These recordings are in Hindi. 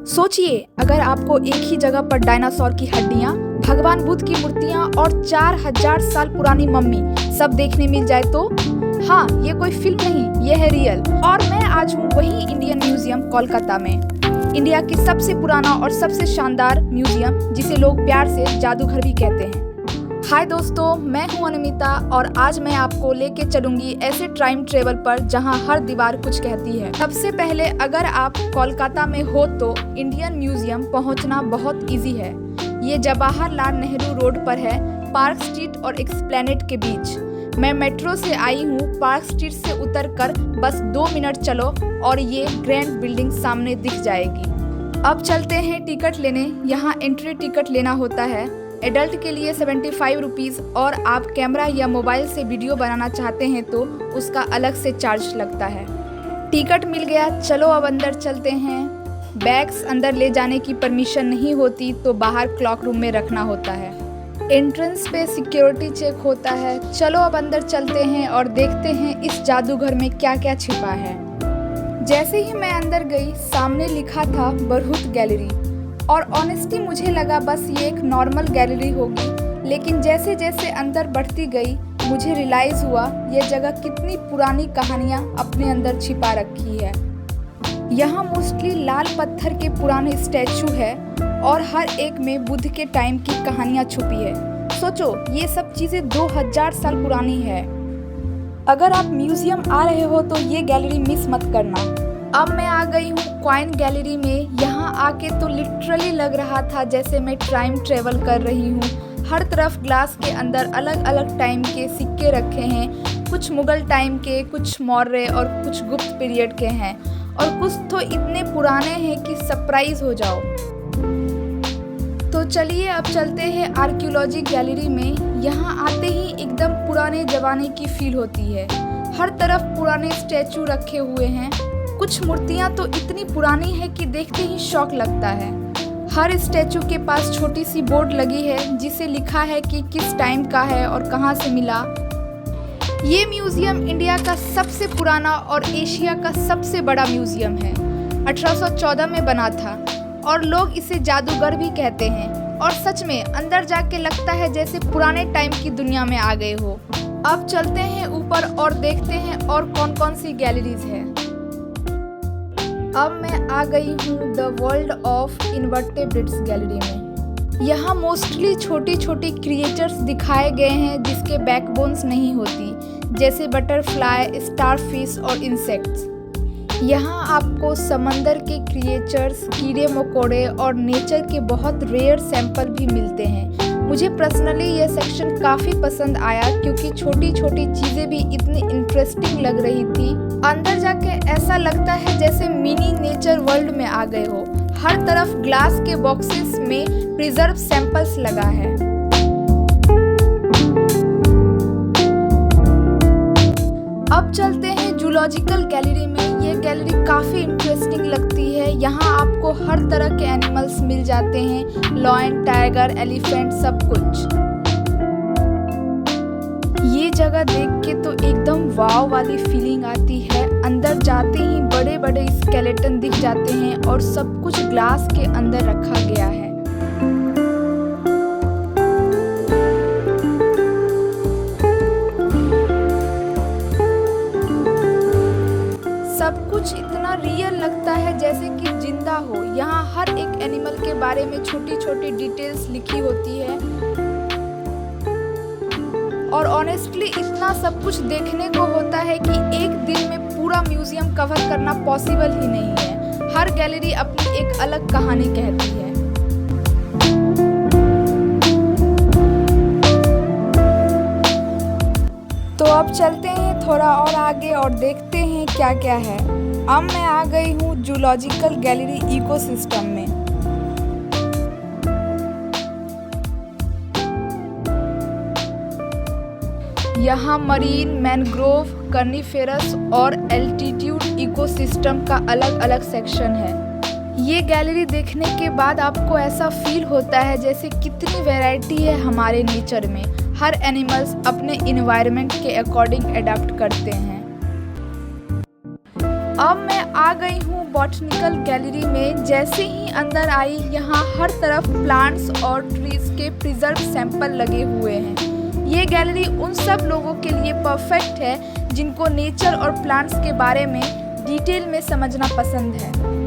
सोचिए, अगर आपको एक ही जगह पर डायनासोर की हड्डियां, भगवान बुद्ध की मूर्तियां और 4000 साल पुरानी मम्मी सब देखने मिल जाए तो? हाँ, ये कोई फिल्म नहीं, ये है रियल। और मैं आज हूँ वही इंडियन म्यूजियम कोलकाता में, इंडिया की सबसे पुराना और सबसे शानदार म्यूजियम, जिसे लोग प्यार से जादूघर भी कहते हैं। हाय दोस्तों, मैं हूं अनुमिता और आज मैं आपको लेके चलूंगी ऐसे टाइम ट्रेवल पर जहां हर दीवार कुछ कहती है। सबसे पहले अगर आप कोलकाता में हो तो इंडियन म्यूजियम पहुंचना बहुत इजी है। ये जवाहरलाल नेहरू रोड पर है, पार्क स्ट्रीट और एस्प्लैनेड के बीच। मैं मेट्रो से आई हूँ, पार्क स्ट्रीट से उतरकर बस 2 मिनट चलो और ये ग्रैंड बिल्डिंग सामने दिख जाएगी। अब चलते हैं टिकट लेने। यहाँ एंट्री टिकट लेना होता है। एडल्ट के लिए 75 रुपीज़ और आप कैमरा या मोबाइल से वीडियो बनाना चाहते हैं तो उसका अलग से चार्ज लगता है। टिकट मिल गया, चलो अब अंदर चलते हैं। बैग्स अंदर ले जाने की परमिशन नहीं होती तो बाहर क्लॉक रूम में रखना होता है। एंट्रेंस पे सिक्योरिटी चेक होता है। चलो अब अंदर चलते हैं और देखते हैं इस जादूघर में क्या क्या छिपा है। जैसे ही मैं अंदर गई, सामने लिखा था बरहुत गैलरी और ऑनेस्टली मुझे लगा बस ये एक नॉर्मल गैलरी होगी, लेकिन जैसे जैसे अंदर बढ़ती गई मुझे रियलाइज़ हुआ ये जगह कितनी पुरानी कहानियाँ अपने अंदर छिपा रखी है। यहाँ मोस्टली लाल पत्थर के पुराने स्टैचू है और हर एक में बुद्ध के टाइम की कहानियाँ छुपी है। सोचो, ये सब चीज़ें 2000 साल पुरानी है। अगर आप म्यूजियम आ रहे हो तो ये गैलरी मिस मत करना। अब मैं आ गई हूँ कॉइन गैलरी में। यहाँ आके तो लिटरली लग रहा था जैसे मैं टाइम ट्रेवल कर रही हूँ। हर तरफ ग्लास के अंदर अलग अलग टाइम के सिक्के रखे हैं, कुछ मुगल टाइम के, कुछ मौर्य और कुछ गुप्त पीरियड के हैं और कुछ तो इतने पुराने हैं कि सरप्राइज हो जाओ। तो चलिए अब चलते हैं आर्कियोलॉजी गैलरी में। यहाँ आते ही एकदम पुराने ज़माने की फील होती है। हर तरफ पुराने स्टैचू रखे हुए हैं। कुछ मूर्तियाँ तो इतनी पुरानी है कि देखते ही शौक लगता है। हर स्टैचू के पास छोटी सी बोर्ड लगी है जिसे लिखा है कि किस टाइम का है और कहाँ से मिला। ये म्यूजियम इंडिया का सबसे पुराना और एशिया का सबसे बड़ा म्यूजियम है। 1814 में बना था और लोग इसे जादूगर भी कहते हैं। और सच में अंदर जाके लगता है जैसे पुराने टाइम की दुनिया में आ गए हो। अब चलते हैं ऊपर और देखते हैं और कौन कौन सी गैलरीज है। अब मैं आ गई हूँ the world of invertebrates gallery में। यहाँ मोस्टली छोटी छोटी क्रिएचर्स दिखाए गए हैं जिसके बैकबोन्स नहीं होती, जैसे बटरफ्लाई, स्टारफिश और इंसेक्ट्स। यहाँ आपको समंदर के क्रिएचर्स, कीड़े मकोड़े और नेचर के बहुत रेयर सैंपल भी मिलते हैं। मुझे पर्सनली ये सेक्शन काफ़ी पसंद आया क्योंकि छोटी छोटी चीज़ें भी इतनी इंटरेस्टिंग लग रही थी। अंदर जाके ऐसा लगता है जैसे मिनी नेचर वर्ल्ड में आ गए हो। हर तरफ ग्लास के बॉक्सेस में प्रिजर्व सैंपल्स लगा है। अब चलते हैं जूलॉजिकल गैलरी में। ये गैलरी काफ़ी इंटरेस्टिंग लगती है। यहाँ आपको हर तरह के एनिमल्स मिल जाते हैं, लॉयन, टाइगर, एलिफेंट, सब कुछ। ये जगह देख के तो एकदम वाव वाली फीलिंग आती है। अंदर जाते ही बड़े बड़े स्केलेटन दिख जाते हैं और सब कुछ ग्लास के अंदर रखा गया है। सब कुछ इतना रियल लगता है जैसे कि जिंदा हो। यहाँ हर एक एनिमल के बारे में छोटी छोटी डिटेल्स लिखी होती है और ऑनेस्टली इतना सब कुछ देखने को होता है कि एक दिन में पूरा म्यूजियम कवर करना पॉसिबल ही नहीं है। हर गैलरी अपनी एक अलग कहानी कहती है। तो अब चलते हैं थोड़ा और आगे और देखते हैं क्या क्या है। अब मैं आ गई हूँ जूलॉजिकल गैलरी इकोसिस्टम में। यहाँ मरीन, मैनग्रोव, कर्निफेरस और एल्टीट्यूड इकोसिस्टम का अलग अलग सेक्शन है। ये गैलरी देखने के बाद आपको ऐसा फील होता है जैसे कितनी वैरायटी है हमारे नेचर में। हर एनिमल्स अपने इन्वायरमेंट के अकॉर्डिंग अडैप्ट करते हैं। अब मैं आ गई हूँ बॉटनिकल गैलरी में। जैसे ही अंदर आई, यहाँ हर तरफ प्लांट्स और ट्रीज के प्रिजर्व सैंपल लगे हुए हैं। ये गैलरी उन सब लोगों के लिए परफेक्ट है जिनको नेचर और प्लांट्स के बारे में डिटेल में समझना पसंद है।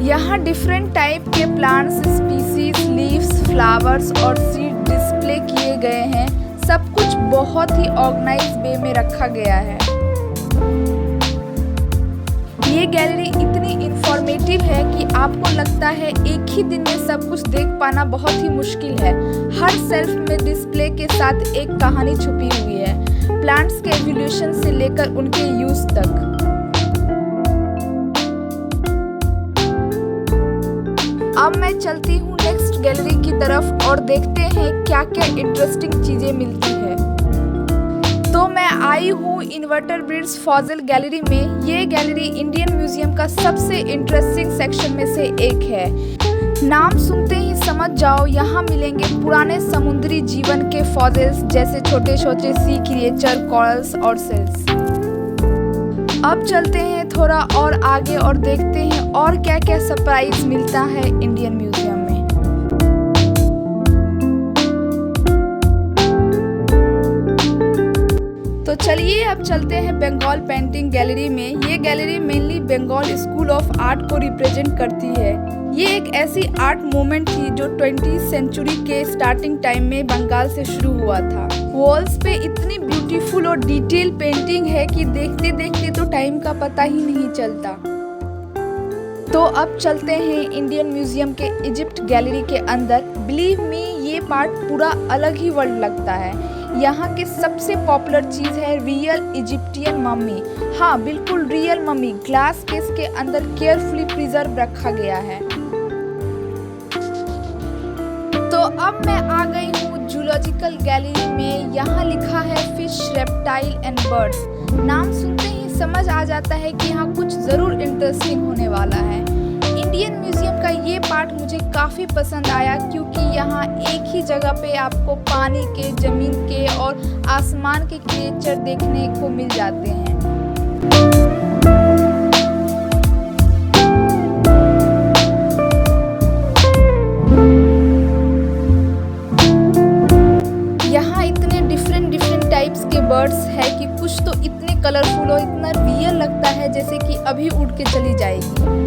यहाँ डिफरेंट टाइप के प्लांट्स, स्पीसीज, लीव्स, फ्लावर्स और सीड डिस्प्ले किए गए हैं। सब कुछ बहुत ही ऑर्गेनाइज वे में रखा गया है। ये गैलरी इतनी इंफॉर्मेटिव है कि आपको लगता है एक ही दिन में सब कुछ देख पाना बहुत ही मुश्किल है। हर सेल्फ में डिस्प्ले के साथ एक कहानी छुपी हुई है, प्लांट्स के एवोल्यूशन से लेकर उनके यूज तक। अब मैं चलती हूँ नेक्स्ट गैलरी की तरफ और देखते हैं क्या क्या इंटरेस्टिंग चीजें मिलती है। तो मैं आई हूँ इन्वर्टेब्रेट्स फॉसिल गैलरी में। ये गैलरी इंडियन म्यूजियम का सबसे इंटरेस्टिंग सेक्शन में से एक है। नाम सुनते ही समझ जाओ, यहाँ मिलेंगे पुराने समुद्री जीवन के फॉसिल्स जैसे छोटे छोटे सी क्रिएचर, कॉरल्स और सेल्स। अब चलते हैं थोड़ा और आगे और देखते हैं और क्या क्या सरप्राइज मिलता है इंडियन म्यूजियम में। तो चलिए अब चलते हैं बंगाल पेंटिंग गैलरी में। ये gallery mainly Bengal school of art को रिप्रेजेंट करती है। ये एक ऐसी आर्ट मूवमेंट थी जो 20th सेंचुरी के स्टार्टिंग टाइम में बंगाल से शुरू हुआ था। वॉल्स पे इतनी ब्यूटीफुल और डिटेल पेंटिंग है कि देखते देखते तो टाइम का पता ही नहीं चलता। तो अब चलते हैं इंडियन म्यूजियम के इजिप्ट गैलरी के अंदर। बिलीव मी, ये पार्ट पूरा अलग ही वर्ल्ड लगता है। यहाँ की सबसे पॉपुलर चीज है रियल इजिप्टियन मम्मी। हाँ, बिल्कुल रियल मम्मी, ग्लास केस के अंदर केयरफुली प्रिजर्व रखा गया है। तो अब मैं आ गई हूँ जूलॉजिकल गैलरी में। यहाँ लिखा है फिश, रेप्टाइल एंड बर्ड्स। नाम सुनते ही समझ आ जाता है कि यहाँ कुछ जरूर इंटरेस्टिंग होने वाला है। इंडियन म्यूजियम का ये पार्ट मुझे काफ़ी पसंद आया क्योंकि यहाँ एक ही जगह पे आपको पानी के, जमीन के और आसमान के क्रिएचर देखने को मिल जाते हैं। यहाँ इतने डिफरेंट टाइप्स के बर्ड्स है कि कुछ तो इतने कलरफुल और इतना रियल लगता है जैसे कि अभी उड़ के चली जाएगी।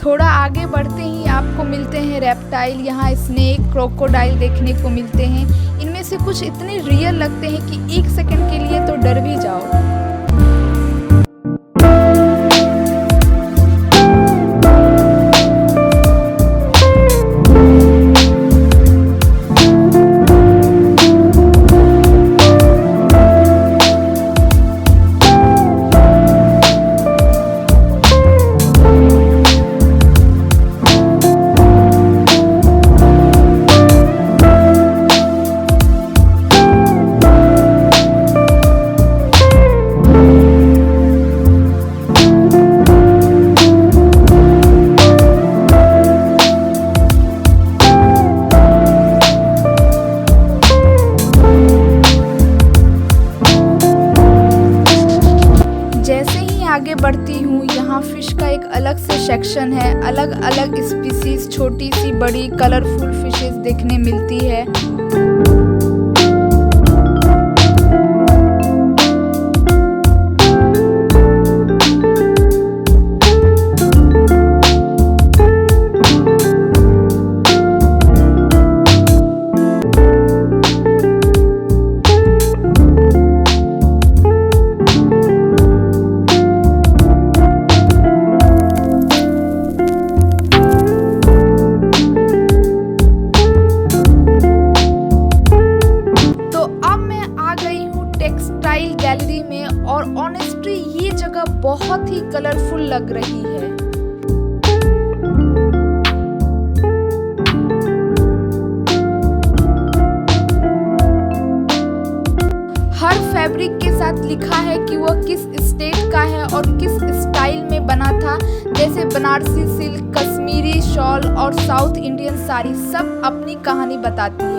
थोड़ा आगे बढ़ते ही आपको मिलते हैं रेप्टाइल। यहाँ स्नेक, क्रोकोडाइल देखने को मिलते हैं। इनमें से कुछ इतने रियल लगते हैं कि एक सेकंड के लिए तो डर भी जाओ। आगे बढ़ती हूँ, यहाँ फिश का एक अलग से सेक्शन है। अलग अलग स्पीसीज, छोटी सी बड़ी कलरफुल फिशेस देखने मिलती है। गैलरी में और ऑनेस्टली ये जगह बहुत ही कलरफुल लग रही है। हर फैब्रिक के साथ लिखा है कि वह किस स्टेट का है और किस स्टाइल में बना था, जैसे बनारसी सिल्क, कश्मीरी शॉल और साउथ इंडियन साड़ी, सब अपनी कहानी बताती है।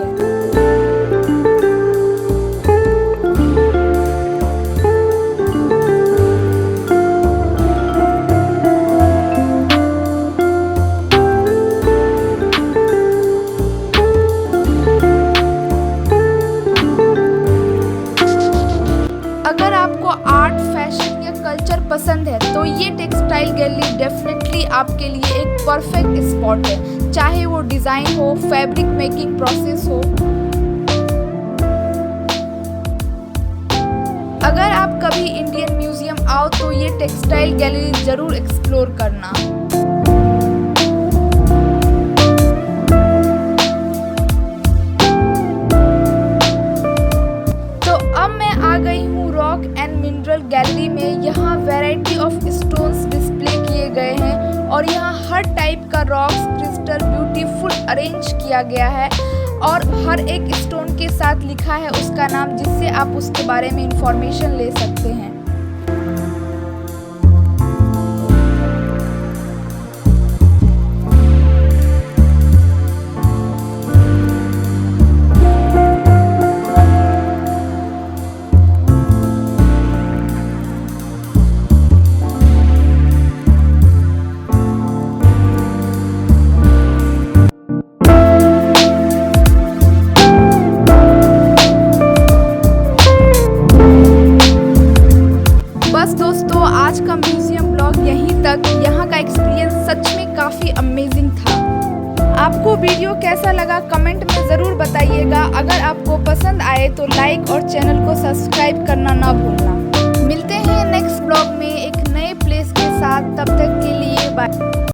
अगर आपको आर्ट, फैशन या कल्चर पसंद है तो ये टेक्सटाइल गैलरी डेफिनेटली आपके लिए एक परफेक्ट स्पॉट है, चाहे वो डिज़ाइन हो, फैब्रिक मेकिंग प्रोसेस हो। अगर आप कभी इंडियन म्यूजियम आओ तो ये टेक्सटाइल गैलरी ज़रूर एक्सप्लोर करना। रॉक एंड मिनरल गैलरी में यहाँ वैरायटी ऑफ स्टोन्स डिस्प्ले किए गए हैं और यहाँ हर टाइप का रॉक्स, क्रिस्टल ब्यूटीफुल अरेंज किया गया है और हर एक स्टोन के साथ लिखा है उसका नाम, जिससे आप उसके बारे में इंफॉर्मेशन ले सकते हैं। बस दोस्तों, आज का म्यूजियम ब्लॉग यहीं तक। यहाँ का एक्सपीरियंस सच में काफ़ी अमेजिंग था। आपको वीडियो कैसा लगा कमेंट में ज़रूर बताइएगा। अगर आपको पसंद आए तो लाइक और चैनल को सब्सक्राइब करना ना भूलना। मिलते हैं नेक्स्ट ब्लॉग में एक नए प्लेस के साथ, तब तक के लिए बाय।